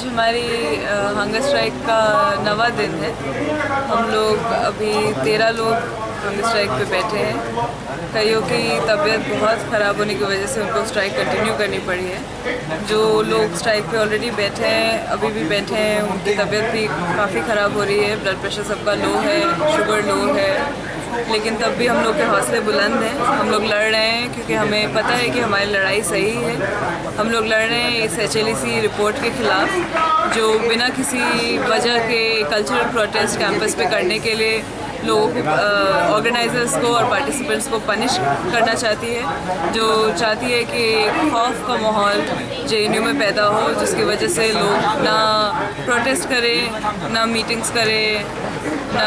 हमारी hunger strike का नवा दिन है। हम लोग अभी 13 लोग हंगर स्ट्राइक पे बैठे हैं। कईयों की तबीयत बहुत ख़राब होने की वजह से उनको स्ट्राइक कंटिन्यू करनी पड़ी है। जो लोग स्ट्राइक पे ऑलरेडी बैठे हैं, अभी भी बैठे हैं, उनकी तबीयत भी काफ़ी ख़राब हो रही है। ब्लड प्रेशर सबका लो है, शुगर लो है, लेकिन तब भी हम लोग के हौसले बुलंद हैं। हम लोग लड़ रहे हैं क्योंकि हमें पता है कि हमारी लड़ाई सही है। हम लोग लड़ रहे हैं इस HLEC रिपोर्ट के ख़िलाफ़, जो बिना किसी वजह के कल्चरल प्रोटेस्ट कैंपस पे करने के लिए लोगों को, ऑर्गेनाइजर्स को और पार्टिसिपेंट्स को पनिश करना चाहती है। जो चाहती है कि खौफ का माहौल JNU में पैदा हो, जिसकी वजह से लोग ना प्रोटेस्ट करें, ना मीटिंग्स करें, ना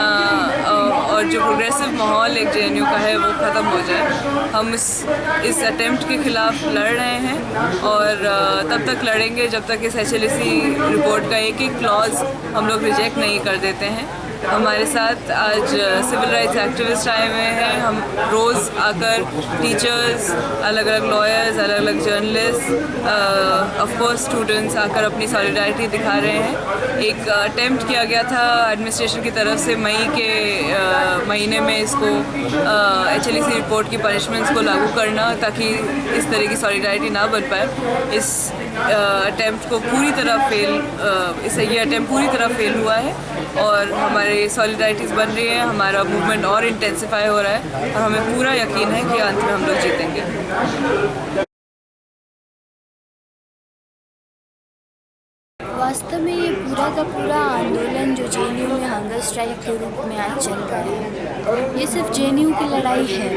और जो प्रोग्रेसिव माहौल एक JNU का है वो ख़त्म हो जाए। हम इस अटेम्प्ट के ख़िलाफ़ लड़ रहे हैं और तब तक लड़ेंगे जब तक इस HLEC रिपोर्ट का एक एक क्लॉज हम लोग रिजेक्ट नहीं कर देते हैं। हमारे साथ आज सिविल राइट्स एक्टिविस्ट आए हुए हैं। हम रोज़ आकर टीचर्स, अलग अलग लॉयर्स, अलग अलग जर्नलिस्ट, ऑफ कोर्स स्टूडेंट्स आकर अपनी सॉलिडारिटी दिखा रहे हैं। एक अटेम्प्ट किया गया था एडमिनिस्ट्रेशन की तरफ से मई के महीने में इसको HLEC रिपोर्ट की पनिशमेंट्स को लागू करना, ताकि इस तरह की सॉलिडारिटी ना बन पाए। इस अटेम्प्ट को पूरी तरह ये अटेम्प्ट पूरी तरह फेल हुआ है और हमारे सॉलिडारिटीज़ बन रही है। हमारा मूवमेंट और इंटेंसिफाई हो रहा है और हमें पूरा यकीन है कि अंत में हम लोग जीतेंगे। वास्तव में ये पूरा का पूरा आंदोलन जो JNU में हंगर स्ट्राइक के रूप में आज चल रहा है, ये सिर्फ JNU की लड़ाई है।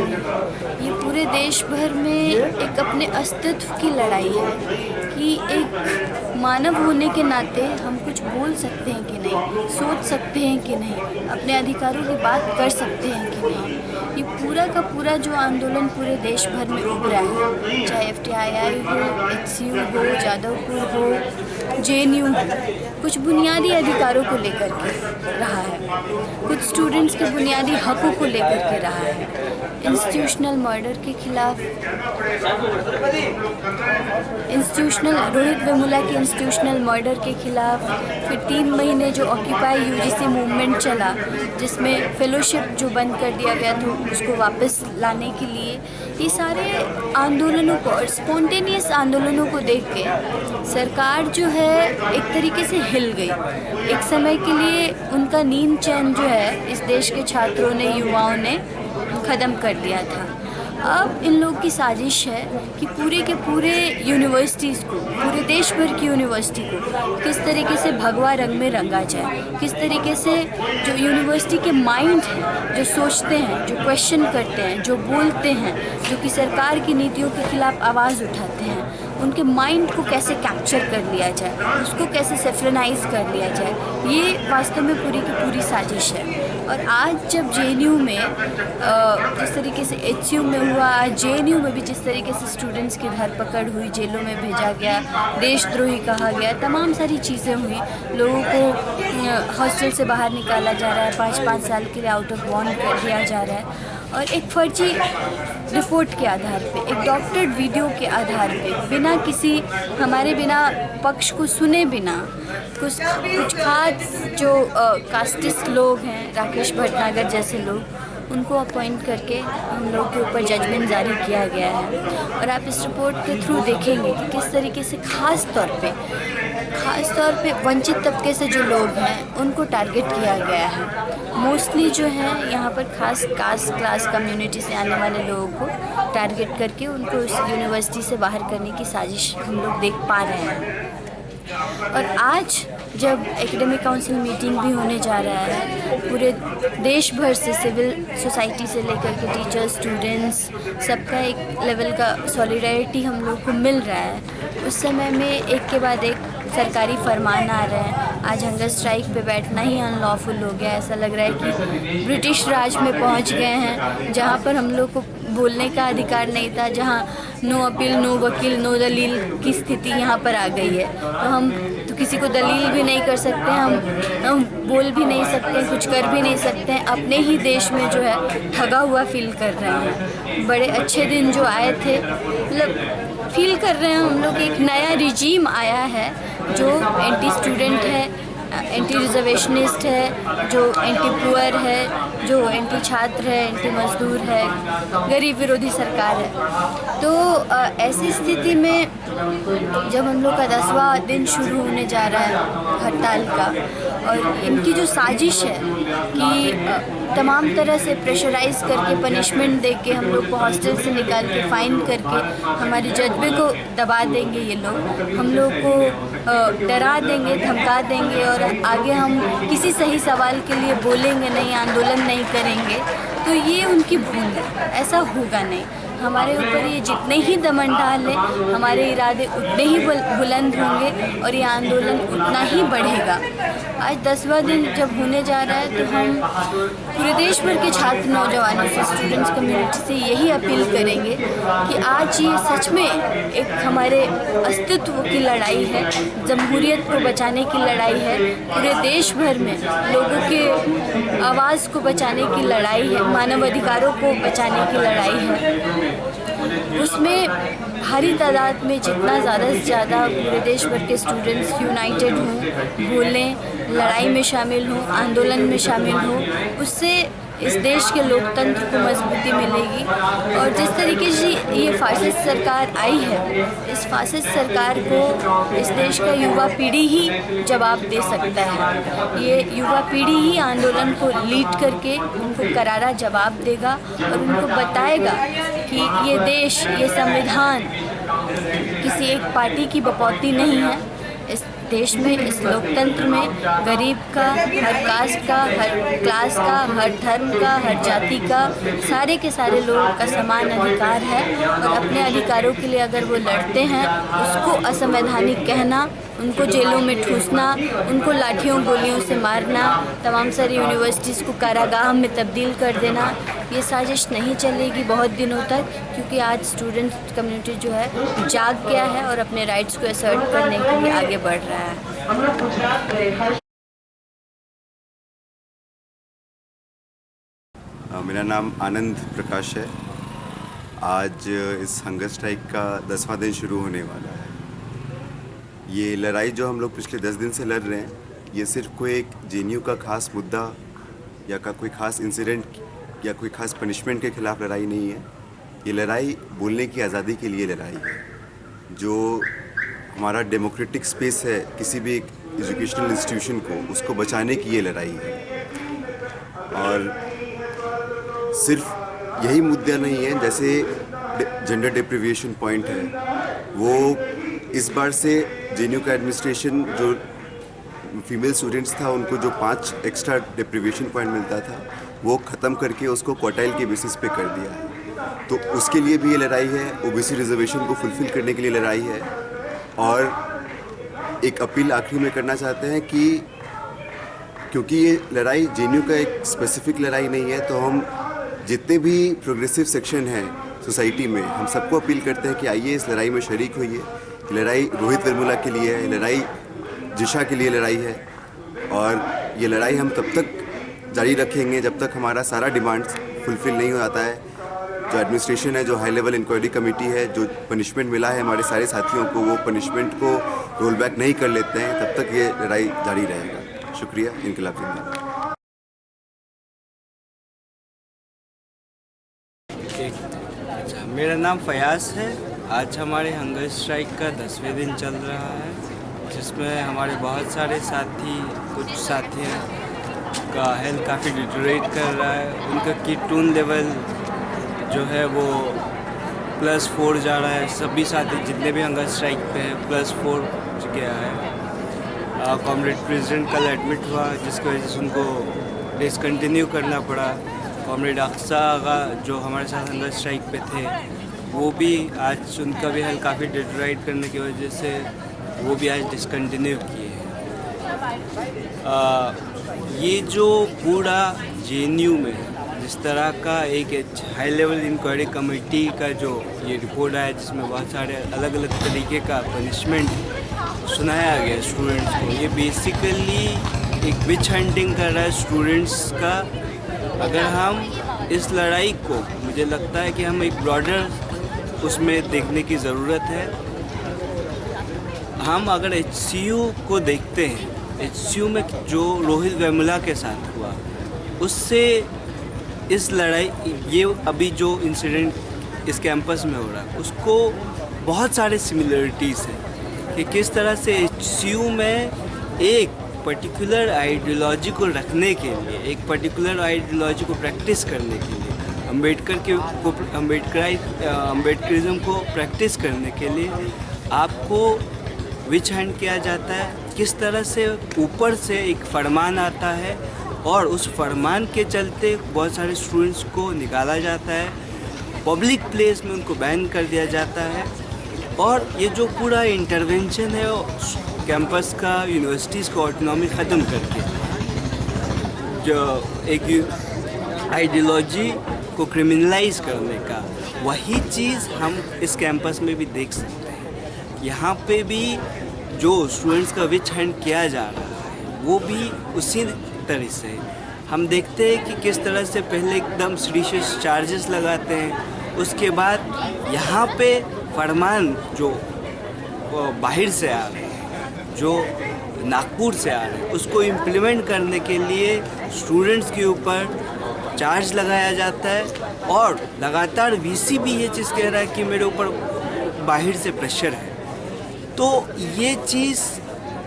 ये पूरे देश भर में एक अपने अस्तित्व की लड़ाई है कि एक मानव होने के नाते हम कुछ बोल सकते हैं कि नहीं, सोच सकते हैं कि नहीं, अपने अधिकारों की बात कर सकते हैं कि नहीं। ये पूरा का पूरा जो आंदोलन पूरे देश भर में उभरा है, चाहे FTII हो, HCU हो, जादवपुर हो, JNU, कुछ बुनियादी अधिकारों को लेकर के रहा है, कुछ स्टूडेंट्स के बुनियादी हकों को लेकर के रहा है, इंस्टीट्यूशनल मर्डर के खिलाफ, रोहित वेमुला के इंस्टीट्यूशनल मर्डर के खिलाफ, फिर 3 महीने जो ऑक्यूपाई UGC मूवमेंट चला, जिसमें फेलोशिप जो बंद कर दिया गया था उसको वापस लाने के लिए, ये सारे आंदोलनों को और स्पॉन्टेनियस आंदोलनों को देख के सरकार जो है एक तरीके से हिल गई। एक समय के लिए उनका नींद चैन जो है इस देश के छात्रों ने, युवाओं ने ख़त्म कर दिया था। अब इन लोग की साजिश है कि पूरे के पूरे यूनिवर्सिटीज़ को, पूरे देश भर की यूनिवर्सिटी को किस तरीके से भगवा रंग में रंगा जाए, किस तरीके से जो यूनिवर्सिटी के माइंड हैं, जो सोचते हैं, जो क्वेश्चन करते हैं, जो बोलते हैं, जो कि सरकार की नीतियों के खिलाफ आवाज़ उठाते हैं, उनके माइंड को कैसे कैप्चर कर लिया जाए, उसको कैसे सेफ्रेनाइज कर लिया जाए, ये वास्तव में पूरी की पूरी साजिश है। और आज जब JNU में जिस तरीके से HCU में हुआ, आज JNU में भी जिस तरीके से स्टूडेंट्स की धरपकड़ हुई, जेलों में भेजा गया, देशद्रोही कहा गया, तमाम सारी चीज़ें हुई, लोगों को हॉस्टल से बाहर निकाला जा रहा है, 5-5 साल के लिए आउट ऑफ बॉन्ड कर दिया जा रहा है, और एक फर्जी रिपोर्ट के आधार पे, एक डॉक्टर्ड वीडियो के आधार पे, बिना किसी हमारे बिना पक्ष को सुने बिना, कुछ खास जो कास्टिस्ट लोग हैं, राकेश भटनागर जैसे लोग, उनको अपॉइंट करके हम लोग के ऊपर जजमेंट जारी किया गया है। और आप इस रिपोर्ट के थ्रू देखेंगे कि किस तरीके से ख़ास तौर पे वंचित तबके से जो लोग हैं उनको टारगेट किया गया है। मोस्टली जो है यहाँ पर खास कास्ट क्लास कम्युनिटी से आने वाले लोगों को टारगेट करके उनको उस यूनिवर्सिटी से बाहर करने की साजिश हम लोग देख पा रहे हैं। और आज जब एकेडमिक काउंसिल मीटिंग भी होने जा रहा है, पूरे देश भर से सिविल सोसाइटी से लेकर के टीचर्स, स्टूडेंट्स, सबका एक लेवल का सॉलिडारिटी हम लोग को मिल रहा है। उस समय में एक के बाद एक सरकारी फरमान आ रहे हैं। आज हंगर स्ट्राइक पे बैठना ही अनलॉफुल हो गया। ऐसा लग रहा है कि ब्रिटिश राज में पहुंच गए हैं, जहां पर हम लोग को बोलने का अधिकार नहीं था, जहां नो अपील नो वकील नो दलील की स्थिति यहाँ पर आ गई है। तो हम तो किसी को दलील भी नहीं कर सकते, हम बोल भी नहीं सकते, कुछ कर भी नहीं सकते हैं। अपने ही देश में जो है ठगा हुआ फील कर रहे हैं। बड़े अच्छे दिन जो आए थे, मतलब फील कर रहे हैं हम लोग एक नया रिजीम आया है जो एंटी स्टूडेंट है, एंटी रिजर्वेशनिस्ट है, जो एंटी पुअर है, जो एंटी छात्र है, एंटी मजदूर है, गरीब विरोधी सरकार है। तो ऐसी स्थिति में जब हम लोग का 10वां दिन शुरू होने जा रहा है हड़ताल का, और इनकी जो साजिश है कि तमाम तरह से प्रेशराइज करके पनिशमेंट दे के हम लोग को हॉस्टल से निकाल के फाइन करके हमारे जज्बे को दबा देंगे ये लोग, हम लोग को डरा देंगे, धमका देंगे और आगे हम किसी सही सवाल के लिए बोलेंगे नहीं, आंदोलन नहीं करेंगे, तो ये उनकी भूल है। ऐसा होगा नहीं। हमारे ऊपर ये जितने ही दमन डालें, हमारे इरादे उतने ही बुलंद होंगे और ये आंदोलन उतना ही बढ़ेगा। आज 10वां दिन जब होने जा रहा है तो हम पूरे देश भर के छात्र नौजवानों से, स्टूडेंट्स कम्युनिटी से यही अपील करेंगे कि आज ये सच में एक हमारे अस्तित्व की लड़ाई है, जमहूरियत को बचाने की लड़ाई है, पूरे देश भर में लोगों के आवाज़ को बचाने की लड़ाई है, मानव अधिकारों को बचाने की लड़ाई है। उसमें भारी तादाद में जितना ज़्यादा से ज़्यादा पूरे देश भर के स्टूडेंट्स यूनाइटेड हों, बोलें, लड़ाई में शामिल हों, आंदोलन में शामिल हों, उससे इस देश के लोकतंत्र को मजबूती मिलेगी। और जिस तरीके से ये फासिस्ट सरकार आई है, इस फासिस्ट सरकार को इस देश का युवा पीढ़ी ही जवाब दे सकता है। ये युवा पीढ़ी ही आंदोलन को लीड करके उनको करारा जवाब देगा और उनको बताएगा कि ये देश, ये संविधान किसी एक पार्टी की बपौती नहीं है। इस देश में, इस लोकतंत्र में गरीब का, हर कास्ट का, हर क्लास का, हर धर्म का, हर जाति का, सारे के सारे लोगों का समान अधिकार है। और अपने अधिकारों के लिए अगर वो लड़ते हैं, उसको असंवैधानिक कहना, उनको जेलों में ठूसना, उनको लाठियों गोलियों से मारना, तमाम सारी यूनिवर्सिटीज़ को कारागाह में तब्दील कर देना, ये साजिश नहीं चलेगी बहुत दिनों तक, क्योंकि आज स्टूडेंट कम्युनिटी जो है जाग गया है और अपने राइट्स को असर्ट करने के लिए आगे बढ़ रहा है। मेरा नाम आनंद प्रकाश है। आज इस हंगर स्ट्राइक का 10वां दिन शुरू होने वाला है। ये लड़ाई जो हम लोग पिछले 10 दिन से लड़ रहे हैं, ये सिर्फ कोई एक जेएनयू का ख़ास मुद्दा या का कोई ख़ास इंसिडेंट या कोई ख़ास पनिशमेंट के ख़िलाफ़ लड़ाई नहीं है। ये लड़ाई बोलने की आज़ादी के लिए लड़ाई है। जो हमारा डेमोक्रेटिक स्पेस है किसी भी एक एजुकेशनल इंस्टीट्यूशन को, उसको बचाने की ये लड़ाई है। और सिर्फ यही मुद्दा नहीं है, जैसे जेंडर डिप्रिविएशन पॉइंट है, वो इस बार से जेएनयू का एडमिनिस्ट्रेशन जो फीमेल स्टूडेंट्स था उनको जो 5 एक्स्ट्रा डिप्रिविएशन पॉइंट मिलता था वो ख़त्म करके उसको क्वार्टाइल के बेसिस पे कर दिया है। तो उसके लिए भी ये लड़ाई है, ओबीसी रिजर्वेशन को फुलफ़िल करने के लिए लड़ाई है। और एक अपील आखिरी में करना चाहते हैं कि क्योंकि ये लड़ाई जेएनयू का एक स्पेसिफिक लड़ाई नहीं है, तो हम जितने भी प्रोग्रेसिव सेक्शन हैं सोसाइटी में, हम सबको अपील करते हैं कि आइए इस लड़ाई में शरीक होइए। लड़ाई रोहित वेमुला के लिए है, लड़ाई जिशा के लिए लड़ाई है। और ये लड़ाई हम तब तक जारी रखेंगे जब तक हमारा सारा डिमांड्स फुलफ़िल नहीं हो जाता है। जो एडमिनिस्ट्रेशन है, जो हाई लेवल इंक्वायरी कमेटी है, जो पनिशमेंट मिला है हमारे सारे साथियों को, वो पनिशमेंट को रोल बैक नहीं कर लेते हैं, तब तक ये लड़ाई जारी रहेगा। शुक्रिया। इनकलाब जिंदाबाद। अच्छा, मेरा नाम फयाज है। आज हमारे हंगर स्ट्राइक का 10वें दिन चल रहा है, जिसमें हमारे बहुत सारे साथी, कुछ साथियों का हेल्थ काफ़ी डिटोरेट कर रहा है। उनका कीटोन लेवल जो है वो +4 जा रहा है। सभी साथी जितने भी हंगर स्ट्राइक पे हैं +4 गया है। कॉमरेड प्रेसिडेंट कल एडमिट हुआ, जिसकी वजह से उनको डिसकंटिन्यू करना पड़ा। कॉमरेड अक्सा आगा जो हमारे साथ हंगर स्ट्राइक पे थे, वो भी आज उनका भी हेल्थ काफ़ी डिटोरेट करने की वजह से वो भी आज डिसकंटिन्यू किए हैं। ये जो पूरा जेएनयू में जिस तरह का एक हाई लेवल इंक्वायरी कमेटी का जो ये रिपोर्ट आया, जिसमें बहुत सारे अलग अलग तरीके का पनिशमेंट सुनाया गया स्टूडेंट्स को, ये बेसिकली एक विच हंटिंग कर रहा है स्टूडेंट्स का। अगर हम इस लड़ाई को, मुझे लगता है कि हम एक ब्रॉडर उसमें देखने की ज़रूरत है। हम अगर HCU को देखते हैं, HCU में जो रोहित वेमुला के साथ हुआ, उससे इस लड़ाई, ये अभी जो इंसिडेंट इस कैंपस में हो रहा है, उसको बहुत सारे सिमिलरिटीज़ हैं कि किस तरह से HCU में एक पर्टिकुलर आइडियोलॉजी को रखने के लिए, एक पर्टिकुलर आइडियोलॉजी को प्रैक्टिस करने के लिए, अम्बेडकरिज्म को प्रैक्टिस करने के लिए आपको विच हंट किया जाता है। किस तरह से ऊपर से एक फरमान आता है और उस फरमान के चलते बहुत सारे स्टूडेंट्स को निकाला जाता है, पब्लिक प्लेस में उनको बैन कर दिया जाता है। और ये जो पूरा इंटरवेंशन है कैंपस का, यूनिवर्सिटीज़ को ऑटोनॉमी ख़त्म करके, जो एक आइडियोलॉजी को क्रिमिनलाइज करने का, वही चीज़ हम इस कैंपस में भी देख सकते हैं। यहाँ पे भी जो स्टूडेंट्स का विच हंट किया जा रहा है, वो भी उसी तरह से हम देखते हैं कि किस तरह से पहले एकदम सीरियस चार्जेस लगाते हैं, उसके बाद यहाँ पे फरमान जो बाहर से आ रहे हैं, जो नागपुर से आ रहे हैं, उसको इम्प्लीमेंट करने के लिए स्टूडेंट्स के ऊपर चार्ज लगाया जाता है। और लगातार VC भी ये चीज़ कह रहा है कि मेरे ऊपर बाहर से प्रेशर है। तो ये चीज़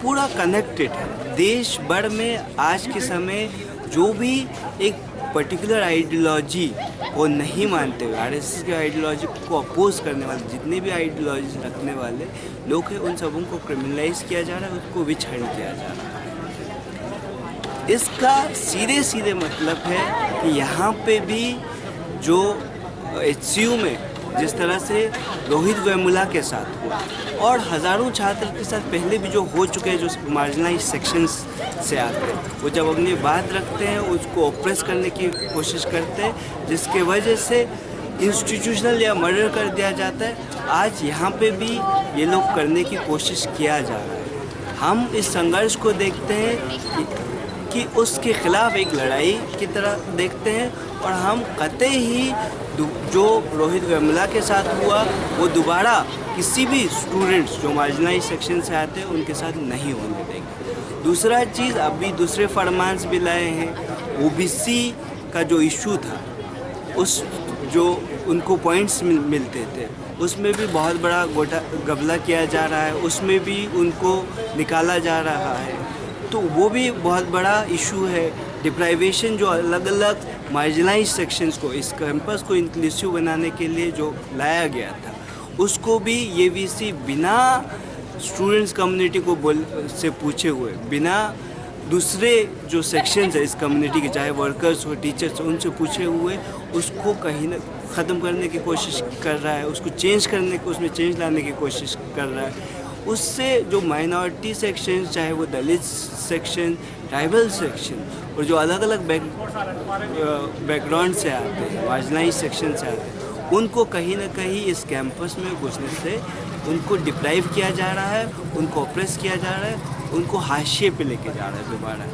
पूरा कनेक्टेड है। देश भर में आज के समय जो भी एक पर्टिकुलर आइडियोलॉजी को नहीं मानते हुए, RSS की आइडियोलॉजी को अपोज करने वाले जितने भी आइडियोलॉजी रखने वाले लोग हैं, उन सबों को क्रिमिनलाइज किया जा रहा है, उसको विच हंट किया जा रहा है। इसका सीधे सीधे मतलब है कि यहाँ पे भी जो HCU में जिस तरह से रोहित वेमुला के साथ हुआ और हज़ारों छात्र के साथ पहले भी जो हो चुके हैं, जो मार्जिनलाइज सेक्शंस से आते हैं, वो जब अपनी बात रखते हैं उसको ऑप्रेस करने की कोशिश करते हैं, जिसके वजह से इंस्टीट्यूशनल या मर्डर कर दिया जाता है। आज यहाँ पे भी ये लोग करने की कोशिश किया जा रहा है। हम इस संघर्ष को देखते हैं कि उसके खिलाफ एक लड़ाई की तरह देखते हैं और हम कतई ही जो रोहित वेमुला के साथ हुआ वो दोबारा किसी भी स्टूडेंट्स जो मार्जिनलाइज सेक्शन से आते हैं उनके साथ नहीं होने देंगे। दूसरा चीज़, अभी दूसरे फरमान्स भी लाए हैं। OBC का जो इशू था, उस जो उनको पॉइंट्स मिलते थे, उसमें भी बहुत बड़ा गबला किया जा रहा है, उसमें भी उनको निकाला जा रहा है। तो वो भी बहुत बड़ा इशू है। डिप्राइवेशन जो अलग अलग मार्जिनलाइज सेक्शंस को, इस कैंपस को इंक्लूसिव बनाने के लिए जो लाया गया था, उसको भी ये VC बिना स्टूडेंट्स कम्युनिटी को से पूछे हुए, बिना दूसरे जो सेक्शंस है इस कम्युनिटी के, चाहे वर्कर्स हो, टीचर्स हो, उनसे पूछे हुए उसको कहीं ना ख़त्म करने की कोशिश कर रहा है, उसको चेंज करने को, उसमें चेंज लाने की कोशिश कर रहा है। उससे जो माइनॉरिटी सेक्शन, चाहे वो दलित सेक्शन, ट्राइबल सेक्शन और जो अलग अलग बैकग्राउंड से आते हैं, मार्जिनलाइज सेक्शन से आते हैं, उनको कहीं ना कहीं इस कैंपस में घुसने से उनको डिप्राइव किया जा रहा है, उनको ऑप्रेस किया जा रहा है, उनको हाशिए पे लेके जा रहा है दोबारा।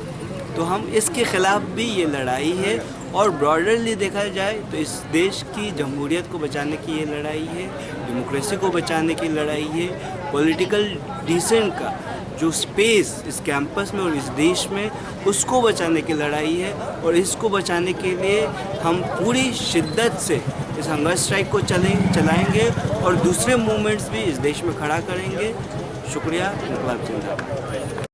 तो हम इसके ख़िलाफ़ भी ये लड़ाई है। और ब्रॉडरली देखा जाए तो इस देश की जमहूरियत को बचाने की ये लड़ाई है, डेमोक्रेसी को बचाने की लड़ाई है, पॉलिटिकल डिसेंट का जो स्पेस इस कैंपस में और इस देश में, उसको बचाने की लड़ाई है। और इसको बचाने के लिए हम पूरी शिद्दत से इस हंगर स्ट्राइक को चलाएंगे और दूसरे मूवमेंट्स भी इस देश में खड़ा करेंगे। शुक्रिया। इनकलाब जिंदाबाद।